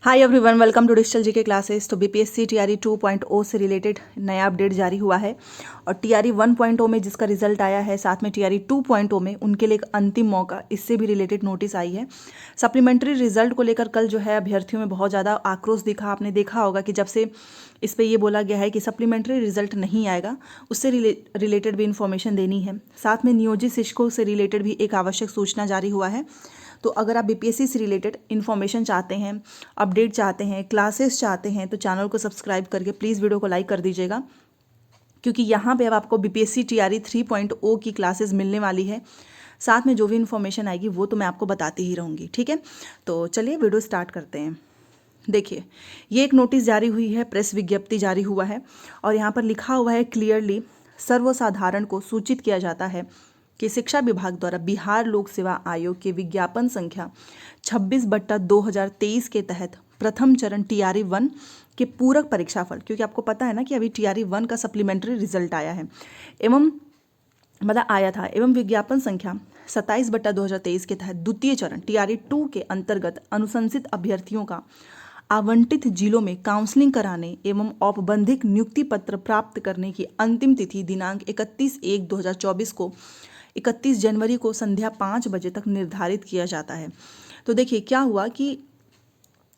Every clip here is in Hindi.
Hi everyone, welcome to digital GK classes. तो बीपीएससी टीआरई 2.0 से रिलेटेड नया अपडेट जारी हुआ है और टीआरई 1.0 में जिसका रिजल्ट आया है, साथ में टीआरई 2.0 में उनके लिए एक अंतिम मौका, इससे भी रिलेटेड नोटिस आई है। सप्लीमेंट्री रिजल्ट को लेकर कल जो है अभ्यर्थियों में बहुत ज़्यादा आक्रोश दिखा। आपने देखा होगा कि जब से इस पर ये बोला गया है कि सप्लीमेंट्री रिजल्ट नहीं आएगा, उससे रिलेटेड भी इंफॉर्मेशन देनी है। साथ में नियोजित शिक्षकों से रिलेटेड भी एक आवश्यक सूचना जारी हुआ है। तो अगर आप बीपीएससी से रिलेटेड इन्फॉर्मेशन चाहते हैं, अपडेट चाहते हैं, क्लासेस चाहते हैं, तो चैनल को सब्सक्राइब करके प्लीज़ वीडियो को लाइक कर दीजिएगा, क्योंकि यहाँ पे अब आपको बीपीएससी टीआरई 3.0 की क्लासेस मिलने वाली है। साथ में जो भी इन्फॉर्मेशन आएगी वो तो मैं आपको बताती ही रहूँगी, ठीक है। तो चलिए वीडियो स्टार्ट करते हैं। देखिए, ये एक नोटिस जारी हुई है, प्रेस विज्ञप्ति जारी हुआ है और यहाँ पर लिखा हुआ है क्लियरली, सर्वसाधारण को सूचित किया जाता है कि शिक्षा विभाग द्वारा बिहार लोक सेवा आयोग के विज्ञापन संख्या 26/2023 के तहत प्रथम चरण टीआरई 1 के पूरक परीक्षाफल, क्योंकि आपको पता है ना कि अभी टीआरई 1 का सप्लीमेंट्री रिजल्ट आया है आया था, एवं विज्ञापन संख्या 27/2023 के तहत द्वितीय चरण टीआरई 2 के अंतर्गत अनुशंसित अभ्यर्थियों का आवंटित जिलों में काउंसलिंग कराने एवं औपबंधिक नियुक्ति पत्र प्राप्त करने की अंतिम तिथि दिनांक 31/1/2024 को 31 जनवरी को संध्या 5 बजे तक निर्धारित किया जाता है। तो देखिए क्या हुआ कि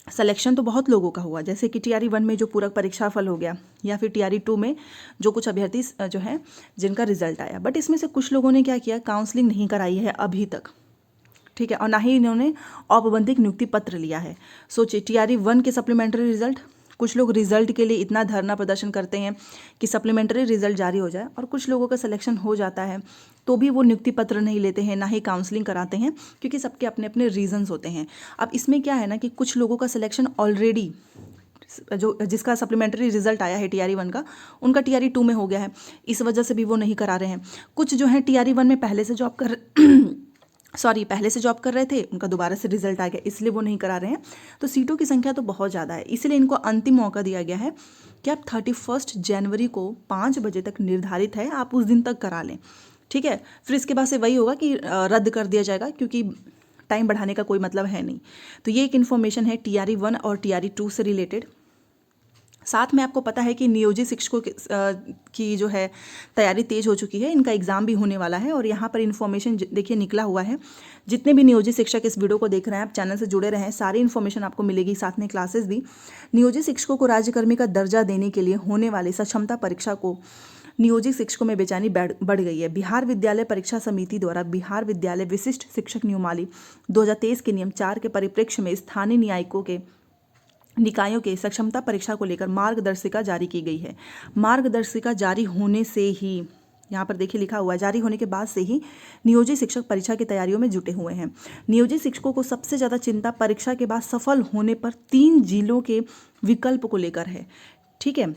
सिलेक्शन तो बहुत लोगों का हुआ, जैसे कि टीआरई 1 में जो पूरक परीक्षाफल हो गया, या फिर टीआरई 2 में जो कुछ अभ्यर्थी जो है जिनका रिजल्ट आया, बट इसमें से कुछ लोगों ने क्या किया, काउंसलिंग नहीं कराई है अभी तक, ठीक है, और ना ही इन्होंने औपबंधिक नियुक्ति पत्र लिया है। सोचिए, टीआरई 1 के सप्लीमेंट्री रिजल्ट, कुछ लोग रिजल्ट के लिए इतना धरना प्रदर्शन करते हैं कि सप्लीमेंट्री रिजल्ट जारी हो जाए, और कुछ लोगों का सिलेक्शन हो जाता है तो भी वो नियुक्ति पत्र नहीं लेते हैं, ना ही काउंसलिंग कराते हैं, क्योंकि सबके अपने अपने रीजंस होते हैं। अब इसमें क्या है ना कि कुछ लोगों का सिलेक्शन ऑलरेडी, जो जिसका सप्लीमेंट्री रिजल्ट आया है टीआरई 1 का, उनका टीआरई 2 में हो गया है, इस वजह से भी वो नहीं करा रहे हैं। कुछ जो है टीआरई 1 में पहले से जॉब कर रहे थे, उनका दोबारा से रिजल्ट आ गया, इसलिए वो नहीं करा रहे हैं। तो सीटों की संख्या तो बहुत ज़्यादा है, इसलिए इनको अंतिम मौका दिया गया है कि आप 31 जनवरी को 5 बजे तक निर्धारित है, आप उस दिन तक करा लें, ठीक है। फिर इसके बाद से वही होगा कि रद्द कर दिया जाएगा, क्योंकि टाइम बढ़ाने का कोई मतलब है नहीं। तो ये एक इन्फॉर्मेशन है टीआरई 1 और टीआरई 2 से रिलेटेड। साथ में आपको पता है कि नियोजित शिक्षकों की जो है तैयारी तेज हो चुकी है, इनका एग्ज़ाम भी होने वाला है। और यहाँ पर इन्फॉर्मेशन देखिए निकला हुआ है, जितने भी नियोजित शिक्षक इस वीडियो को देख रहे हैं, आप चैनल से जुड़े रहें, सारी इन्फॉर्मेशन आपको मिलेगी, साथ में क्लासेस भी। नियोजित शिक्षकों को राज्यकर्मी का दर्जा देने के लिए होने वाली सक्षमता परीक्षा को नियोजित शिक्षकों में बेचैनी बढ़ गई है। बिहार विद्यालय परीक्षा समिति द्वारा बिहार विद्यालय विशिष्ट शिक्षक नियमावली 2023 के नियम 4 के परिप्रेक्ष्य में स्थानीय निकायों के सक्षमता परीक्षा को लेकर मार्गदर्शिका जारी की गई है। मार्गदर्शिका जारी होने से ही, यहाँ पर देखिए लिखा हुआ है, जारी होने के बाद से ही नियोजित शिक्षक परीक्षा की तैयारियों में जुटे हुए हैं। नियोजित शिक्षकों को सबसे ज़्यादा चिंता परीक्षा के बाद सफल होने पर 3 जिलों के विकल्प को लेकर है, ठीक है,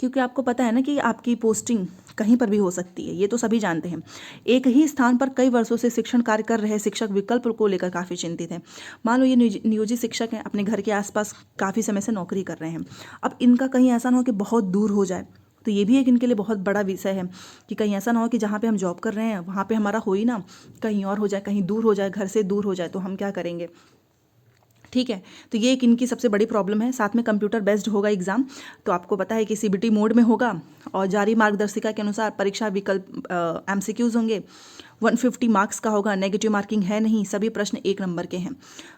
क्योंकि आपको पता है ना कि आपकी पोस्टिंग कहीं पर भी हो सकती है, ये तो सभी जानते हैं। एक ही स्थान पर कई वर्षों से शिक्षण कार्य कर रहे शिक्षक विकल्प को लेकर काफ़ी चिंतित हैं। मान लो ये नियोजित शिक्षक हैं, अपने घर के आसपास काफ़ी समय से नौकरी कर रहे हैं, अब इनका कहीं ऐसा ना हो कि बहुत दूर हो जाए, तो ये भी एक इनके लिए बहुत बड़ा विषय है कि कहीं ऐसा ना हो कि जहाँ पे हम जॉब कर रहे हैं वहाँ पे हमारा हो ही ना, कहीं और हो जाए, कहीं दूर हो जाए, घर से दूर हो जाए, तो हम क्या करेंगे, ठीक है। तो ये एक इनकी सबसे बड़ी प्रॉब्लम है। साथ में कंप्यूटर बेस्ड होगा एग्ज़ाम, तो आपको पता है कि सीबीटी मोड में होगा, और जारी मार्गदर्शिका के अनुसार परीक्षा विकल्प एमसीक्यूज होंगे, 150 मार्क्स का होगा, नेगेटिव मार्किंग है नहीं, सभी प्रश्न 1 नंबर के हैं,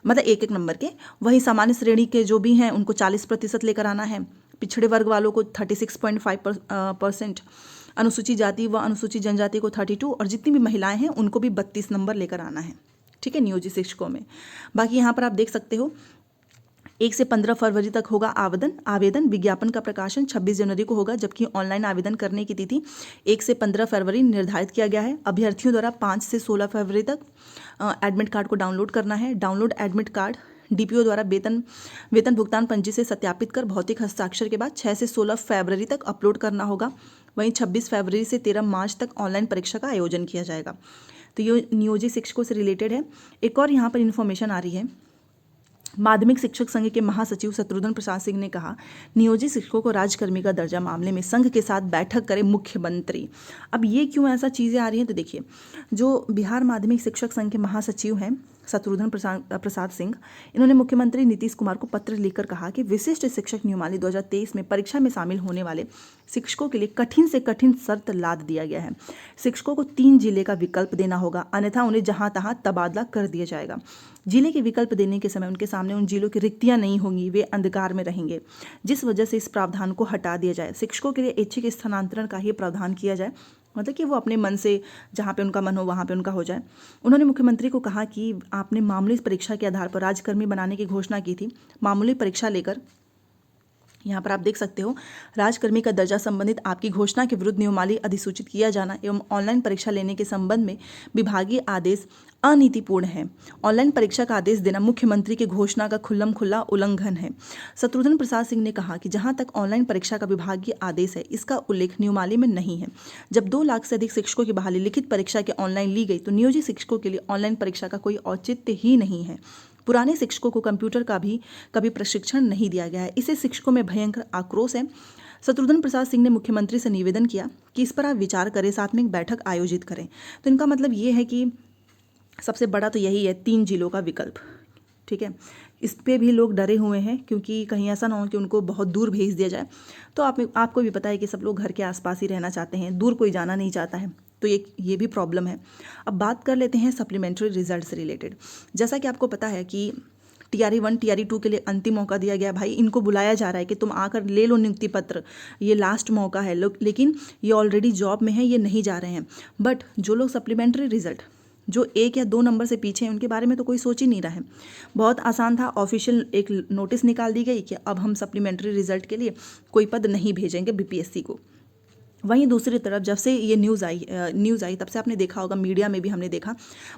मतलब 1-1 नंबर के। वहीं सामान्य श्रेणी के जो भी हैं उनको 40% लेकर आना है, पिछड़े वर्ग वालों को 36.5%, अनुसूचित जाति व अनुसूचित जनजाति को 32, और जितनी भी महिलाएं हैं उनको भी 32 नंबर लेकर आना है, ठीक है, नियोजित शिक्षकों में। बाकी यहाँ पर आप देख सकते हो 1 से 15 फरवरी तक होगा आवेदन। विज्ञापन का प्रकाशन 26 जनवरी को होगा, जबकि ऑनलाइन आवेदन करने की तिथि 1 से 15 फरवरी निर्धारित किया गया है। अभ्यर्थियों द्वारा 5 से 16 फरवरी तक एडमिट कार्ड को डाउनलोड करना है। डाउनलोड एडमिट कार्ड डीपीओ द्वारा वेतन भुगतान पंजी से सत्यापित कर भौतिक हस्ताक्षर के बाद 6 से 16 फरवरी तक अपलोड करना होगा। वहीं 26 फरवरी से 13 मार्च तक ऑनलाइन परीक्षा का आयोजन किया जाएगा। तो ये नियोजित शिक्षकों से रिलेटेड है। एक और यहाँ पर इन्फॉर्मेशन आ रही है, माध्यमिक शिक्षक संघ के महासचिव शत्रुघ्न प्रसाद सिंह ने कहा, नियोजित शिक्षकों को राज्यकर्मी का दर्जा मामले में संघ के साथ बैठक करे मुख्यमंत्री। अब ये क्यों ऐसा चीज़ें आ रही हैं, तो देखिए, जो बिहार माध्यमिक शिक्षक संघ के महासचिव हैं शत्रुघ्न प्रसाद सिंह, इन्होंने मुख्यमंत्री नीतीश कुमार को पत्र लिखकर कहा कि विशिष्ट शिक्षक नियमावली 2023 में परीक्षा में शामिल होने वाले शिक्षकों के लिए कठिन से कठिन शर्त लाद दिया गया है। शिक्षकों को 3 जिले का विकल्प देना होगा, अन्यथा उन्हें जहां तहां तबादला कर दिया जाएगा। जिले के विकल्प देने के समय उनके सामने उन जिलों की रिक्तियां नहीं होंगी, वे अंधकार में रहेंगे, जिस वजह से इस प्रावधान को हटा दिया जाए। शिक्षकों के लिए ऐच्छिक स्थानांतरण का ही प्रावधान किया जाए, मतलब कि वो अपने मन से जहाँ पे उनका मन हो वहाँ पे उनका हो जाए। उन्होंने मुख्यमंत्री को कहा कि आपने मामूली परीक्षा के आधार पर राजकर्मी बनाने की घोषणा की थी। मामूली परीक्षा लेकर यहाँ पर आप देख सकते हो, राजकर्मी का दर्जा संबंधित आपकी घोषणा के विरुद्ध नियमावली अधिसूचित किया जाना एवं ऑनलाइन परीक्षा लेने के संबंध में विभागीय आदेश अनीतिपूर्ण है। ऑनलाइन परीक्षा का आदेश देना मुख्यमंत्री की घोषणा का खुल्लम खुल्ला उल्लंघन है। शत्रुघ्न प्रसाद सिंह ने कहा कि जहां तक ऑनलाइन परीक्षा का विभागीय आदेश है, इसका उल्लेख नियमावली में नहीं है। जब 2 लाख से अधिक शिक्षकों की बहाली लिखित परीक्षा के ऑनलाइन ली गई तो नियोजित शिक्षकों के लिए ऑनलाइन परीक्षा का कोई औचित्य ही नहीं है। पुराने शिक्षकों को कंप्यूटर का भी कभी प्रशिक्षण नहीं दिया गया है, इससे शिक्षकों में भयंकर आक्रोश है। शत्रुघ्न प्रसाद सिंह ने मुख्यमंत्री से निवेदन किया कि इस पर आप विचार करें, साथ में एक बैठक आयोजित करें। तो इनका मतलब ये है कि सबसे बड़ा तो यही है 3 जिलों का विकल्प, ठीक है। इस पे भी लोग डरे हुए हैं क्योंकि कहीं ऐसा ना हो कि उनको बहुत दूर भेज दिया जाए। तो आपको भी पता है कि सब लोग घर के आसपास ही रहना चाहते हैं, दूर कोई जाना नहीं चाहता है, तो ये भी प्रॉब्लम है। अब बात कर लेते हैं सप्लीमेंट्री रिजल्ट से रिलेटेड। जैसा कि आपको पता है कि TRE 1 TRE 2 के लिए अंतिम मौका दिया गया। भाई इनको बुलाया जा रहा है कि तुम आकर ले लो नियुक्ति पत्र, ये लास्ट मौका है। लेकिन ये ऑलरेडी जॉब में है, ये नहीं जा रहे हैं। बट जो लोग सप्लीमेंट्री रिजल्ट जो 1 या 2 नंबर से पीछे हैं, उनके बारे में तो कोई सोच ही नहीं रहा है। बहुत आसान था, ऑफिशियल एक नोटिस निकाल दी गई कि अब हम सप्लीमेंट्री रिजल्ट के लिए कोई पद नहीं भेजेंगे BPSC को। वहीं दूसरी तरफ जब से ये न्यूज़ आई तब से आपने देखा होगा, मीडिया में भी हमने देखा,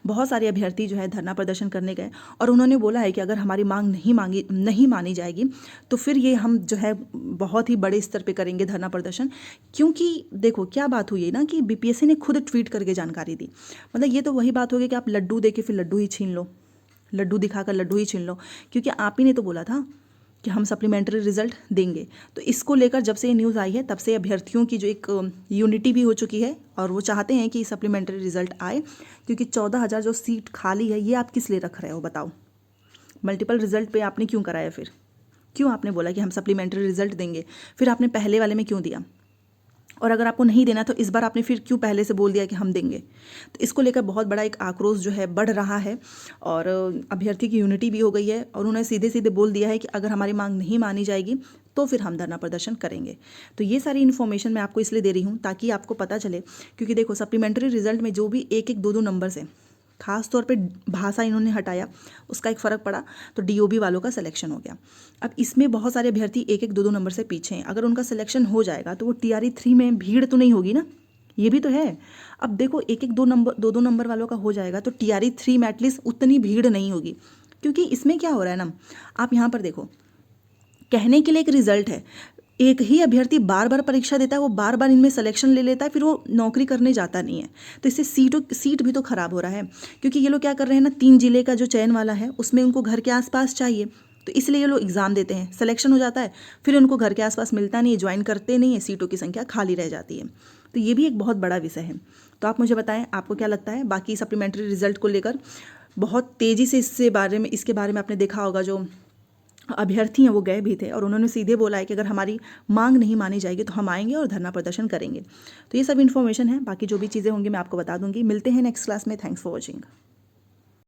बहुत सारे अभ्यर्थी जो है धरना प्रदर्शन करने गए और उन्होंने बोला है कि अगर हमारी मांग नहीं मानी जाएगी तो फिर ये हम जो है बहुत ही बड़े स्तर पे करेंगे धरना प्रदर्शन। क्योंकि देखो क्या बात हुई है ना कि BPSC ने खुद ट्वीट करके जानकारी दी। मतलब ये तो वही बात होगी कि आप लड्डू दे के फिर लड्डू ही छीन लो, लड्डू दिखाकर लड्डू ही छीन लो, क्योंकि आप ही ने तो बोला था कि हम सप्लीमेंट्री रिजल्ट देंगे। तो इसको लेकर जब से ये न्यूज़ आई है तब से अभ्यर्थियों की जो एक यूनिटी भी हो चुकी है और वो चाहते हैं कि सप्लीमेंट्री रिजल्ट आए, क्योंकि 14,000 जो सीट खाली है ये आप किस लिए रख रहे हो बताओ। मल्टीपल रिजल्ट पे आपने क्यों कराया, फिर क्यों आपने बोला कि हम सप्लीमेंट्री रिजल्ट देंगे, फिर आपने पहले वाले में क्यों दिया? और अगर आपको नहीं देना तो इस बार आपने फिर क्यों पहले से बोल दिया कि हम देंगे? तो इसको लेकर बहुत बड़ा एक आक्रोश जो है बढ़ रहा है और अभ्यर्थी की यूनिटी भी हो गई है और उन्होंने सीधे सीधे बोल दिया है कि अगर हमारी मांग नहीं मानी जाएगी तो फिर हम धरना प्रदर्शन करेंगे। तो ये सारी इन्फॉर्मेशन मैं आपको इसलिए दे रही हूँ ताकि आपको पता चले, क्योंकि देखो सप्लीमेंट्री रिजल्ट में जो भी 1-1, 2-2 नंबर से, खास तौर पे भाषा इन्होंने हटाया, उसका एक फ़र्क पड़ा तो DOB वालों का सिलेक्शन हो गया। अब इसमें बहुत सारे अभ्यर्थी 1-1, 2-2 नंबर से पीछे हैं। अगर उनका सिलेक्शन हो जाएगा तो वो TRE 3 में भीड़ तो नहीं होगी ना, ये भी तो है। अब देखो 1-1, 2-2 नंबर वालों का हो जाएगा तो TRE 3 में एटलीस्ट उतनी भीड़ नहीं होगी। क्योंकि इसमें क्या हो रहा है ना, आप यहाँ पर देखो, कहने के लिए एक रिजल्ट है, एक ही अभ्यर्थी बार बार परीक्षा देता है, वो बार बार इनमें सिलेक्शन ले लेता है, फिर वो नौकरी करने जाता नहीं है। तो इससे सीट भी तो खराब हो रहा है, क्योंकि ये लोग क्या कर रहे हैं ना, 3 जिले का जो चयन वाला है उसमें उनको घर के आसपास चाहिए, तो इसलिए ये लोग एग्ज़ाम देते हैं, सिलेक्शन हो जाता है, फिर उनको घर के आसपास मिलता नहीं है, ज्वाइन करते नहीं है, सीटों की संख्या खाली रह जाती है। तो ये भी एक बहुत बड़ा विषय है। तो आप मुझे बताएं आपको क्या लगता है। बाकी सप्लीमेंट्री रिजल्ट को लेकर बहुत तेज़ी से इसके बारे में आपने देखा होगा, जो अभ्यर्थी हैं वो गए भी थे और उन्होंने सीधे बोला है कि अगर हमारी मांग नहीं मानी जाएगी तो हम आएंगे और धरना प्रदर्शन करेंगे। तो ये सब इन्फॉर्मेशन है, बाकी जो भी चीज़ें होंगी मैं आपको बता दूंगी। मिलते हैं नेक्स्ट क्लास में। Thanks for watching.